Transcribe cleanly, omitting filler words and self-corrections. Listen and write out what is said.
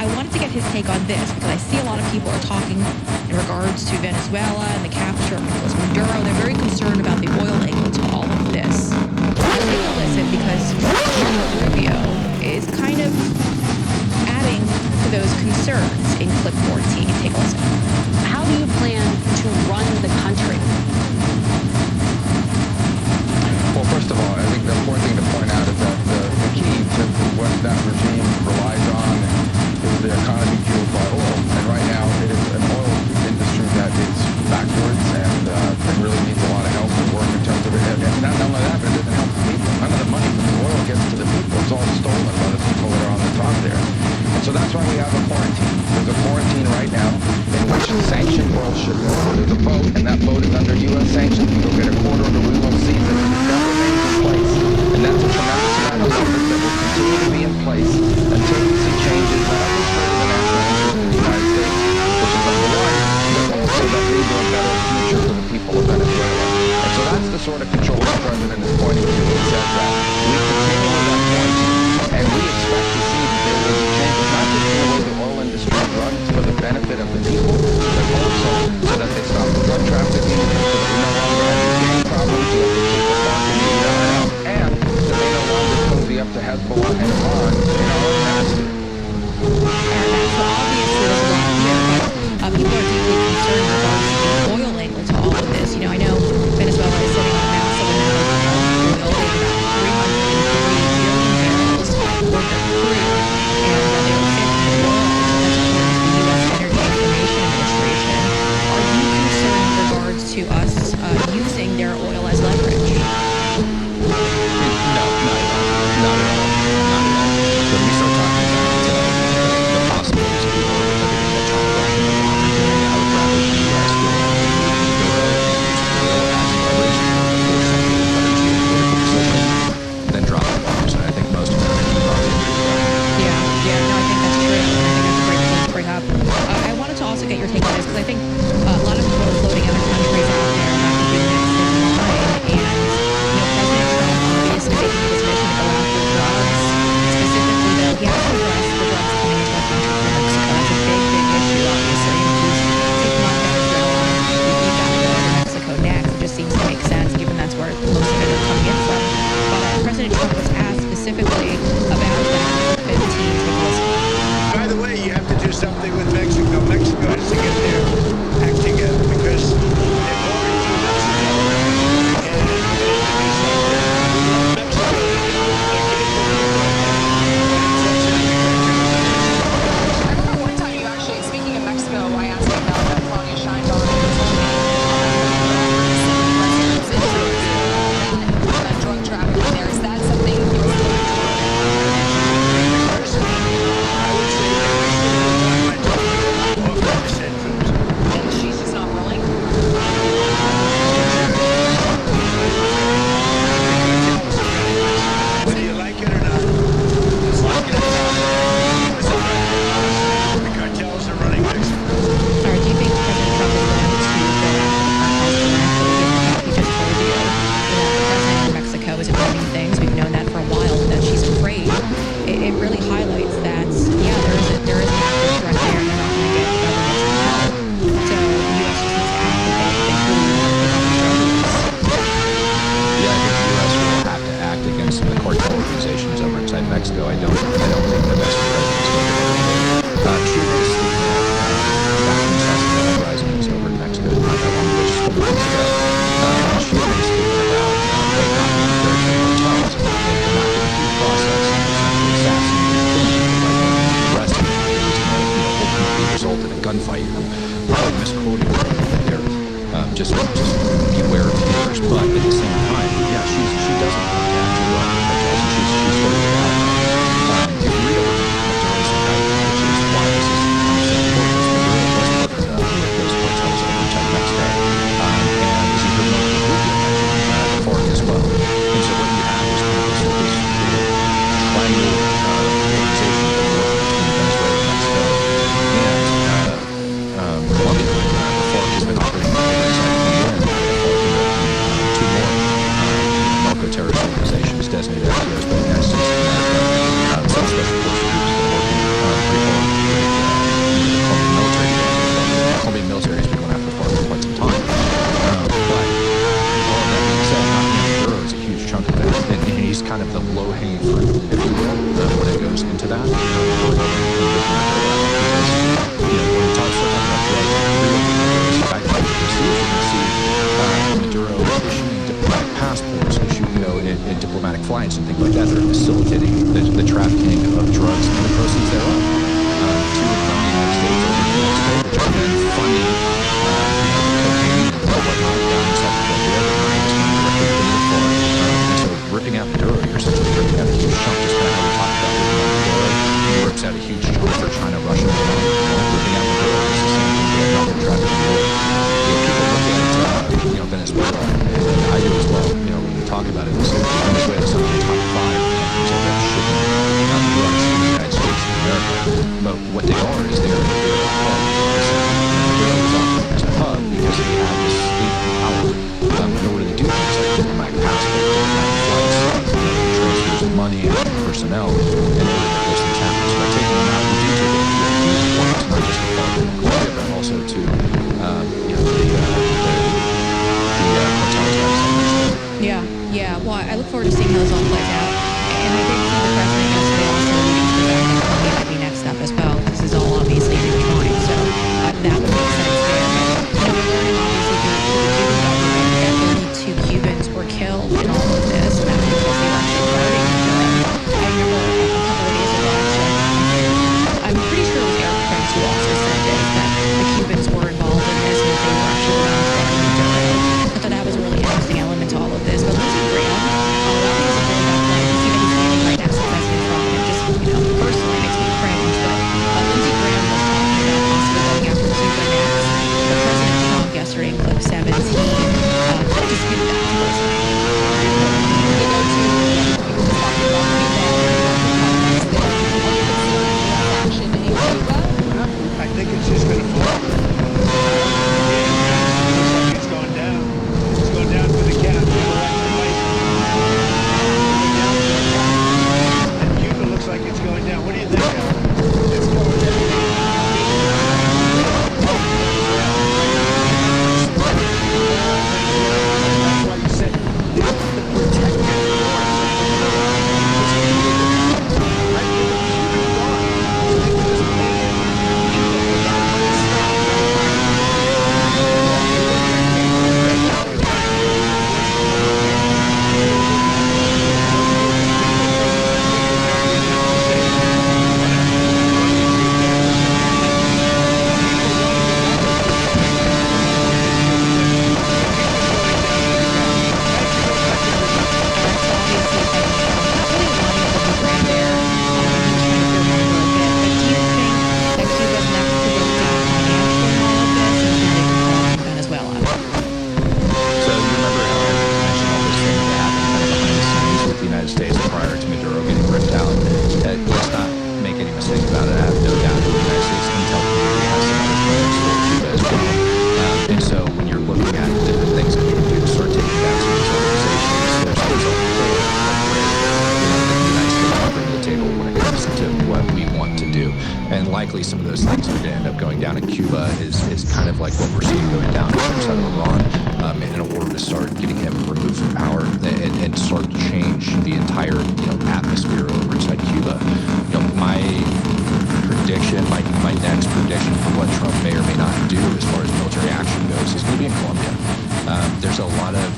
I wanted to get his take on this because I see a lot of people are talking in regards to Venezuela and the capture of Nicolas Maduro. They're very concerned about the oil angle to all of this. Take a listen because Marco Rubio is kind of adding to those concerns in clip 14. Take a listen. How do you plan to run the country? Well, first of all, I think the important thing to point out is that the key to what that regime relies on is the economy fueled by oil. And right now, it is an oil industry that is backwards and really needs a lot of help and work in terms of it. And not only that, but it doesn't help the people. None of the money from the oil gets to the people. It's all stolen by the people that are on the top there. And so that's why we have a quarantine. There's a quarantine right now in which sanctioned oil should go. There's a vote, and that vote is under U.S. sanctions. We will get a quarter of the we will see that remains in place. And that's a tremendous amount of leverage that will continue to be in place until we see changes not only for the national interest of the United States, which is number one, but also that leads to a better future for the people of Venezuela. And so that's the sort of control the president is pointing to when he says that we continue with that quarantine, and we expect to see that there will be changes, not just in the way the oil industry runs for the benefit of the people, but also so that they stop the drug trafficking, so that we no longer have these gang problems, so that they keep the farm in the out, and that they no longer cozy up to Hezbollah and Iran in our own hemisphere. So obviously there's a lot here, but people are deeply concerned in regards to the oil angle to all of this. You know, I know Venezuela is sitting on a massive amount of oil. They have about 303 million barrels worth of crude, and they were fifth in the world. That's according to the U.S. Energy Information Administration. Are you concerned in regards to us using their oil as leverage? No, not at all. When we start talking about the possibilities of war and everything that Trump and Russia are doing, I would rather the U.S. doing Maduro and use oil as leverage for something with better geopolitical position than dropping bombs. And I think most Americans would probably agree with that. Yeah, no, I think that's true. And I think that's a great point to bring up. I wanted to also get your take on this because I think a lot of people are floating other countries out there that could be next in line. And, President Trump obviously making this mission to go after drugs. Specifically, though, he has to address the drugs coming into our country from Mexico. That's a big, big issue, obviously. And if he's taking on Venezuela, we've got to go to Mexico next. It just seems to make sense, given that's where most of it is coming in from. But President Trump was asked specifically about that. 15, take a listen. By the way, you have to do something with Mexico. Mexico has to get their act together because they're pouring through Mexico. And Mexico, I remember one time you actually, speaking of Mexico, I asked you about that Claudia Sheinbaum that drug trafficking there. Is that something you were looking to do? I would say that And she's just not willing? whether you like it or not. It's like it or not. The cartels are running Mexico. Sorry, do you think President Trump is going to go after the cartels directly, given the fact he just told you that the president of Mexico isn't running things? We've known that for a while, that she's afraid. It really highlights that, yeah, there is an active threat there, and they're not going to get governments to help. So the U.S. just needs to act with that they truly want to pick up the drug use. Yeah, I think the U.S. will have to act against the cartel organizations over inside Mexico. I don't think the Mexican president is going to do anything. Cuba's backroom assassination uprising was over in Mexico not that long ago, just a couple weeks ago. And she was speaking about them not being very good cartels and they're not getting due process and essentially assassinating people like arresting them. It was going to ultimately result in a gunfight. I'm probably misquoting her there. Just be aware of haters, but at the same time, yeah, she doesn't want to act to run cartels, and she's sort of out. The real terrorist indictment, which is why this is so important, is Maduro was partnered up with those cartels over inside Mexico, and as you heard Marco Rubio mention, the FARC as well. And so what you have is kind of this triangle organization that works between Venezuela and Mexico and Colombia. The FARC has been operating over inside Colombia, and two more narco terrorist But what they are is they're a hub. Venezuela is operating as a hub because they have this state power in order to do things like diplomatic passport, diplomatic flights, transfers of money and personnel in order to make those things happen. So by taking them out, we do take a huge point, not just to Colombia, but also to the cartels that is understood. Yeah. Well, I look forward to seeing how this all plays out. And I think the president yesterday also alluding to the fact that Colombia might be next up as well. This is all obviously intertwined, so that would make sense there. But, we're learning obviously through the Cuban government that 32 Cubans were killed in all of this, and that's because they were actually voting in Europe. I remember a couple of days ago, actually, I'm pretty sure it was Eric Prince who also said this, that the Cubans were involved in this and that they were actually the ones voting in Europe. I thought that was a really interesting element to all of this. But Lindsey Graham, while he was a really bad player, you see that he's standing right next to President Trump, and it just, personally makes me cringe. But Lindsey Graham was talking about possibly going after Cuba next. But President Trump yesterday in clip 17 disputed that explicitly. They go to Cubans talking about Cuba in the context there. Are you considering U.S. action in Cuba? I think it's just going to fall. It looks like it's going down. It's going down for the cap. And Cuba looks like it's going down. What do you think, Alan? It's going down. That's why you said the protected force is needed. Right? With the Cuban gone, so they can just play it. Likely some of those things are going to end up going down in Cuba is kind of like what we're seeing going down in terms of Iran in order to start getting him removed from power and start to change the entire atmosphere over inside Cuba. My prediction, my next prediction for what Trump may or may not do as far as military action goes is going to be in Colombia. There's a lot of